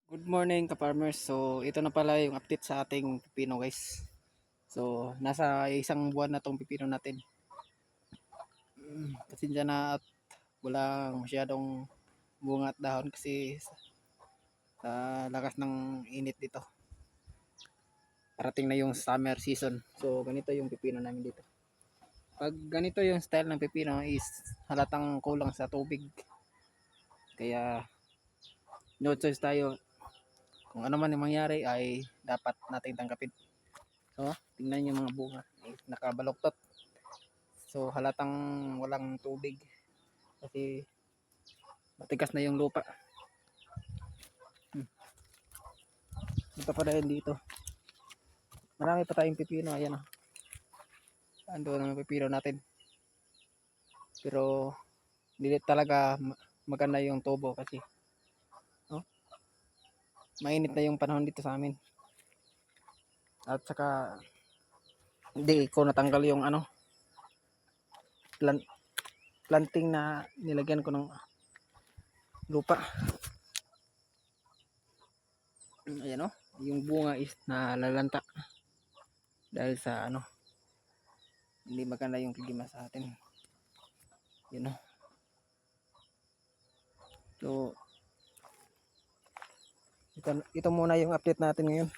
Good morning ka-farmers. So ito na pala yung update sa ating pipino guys. So nasa isang buwan na tong pipino natin. Pasensya na at walang masyadong bunga at dahon kasi sa lakas ng init dito. Parating na yung summer season. So ganito yung pipino namin dito. Pag ganito yung style ng pipino is halatang kulang sa tubig. Kaya no choice tayo. Kung ano man yung mangyari ay dapat nating tanggapin. So, tingnan yung mga bunga. Nakabaloktot. So, halatang walang tubig. Kasi matigas na yung lupa. Ito pa rin dito. Marami pa tayong pipino. Ayan o. Ando naman pipino natin. Pero, hindi talaga maganda yung tubo kasi oh, mainit na yung panahon dito sa amin. At saka, hindi ko natanggal yung planting na nilagyan ko ng lupa. Ayan o, yung bunga is nalalanta dahil sa hindi maganda yung klima sa atin. Yun o. So ito muna yung update natin ngayon.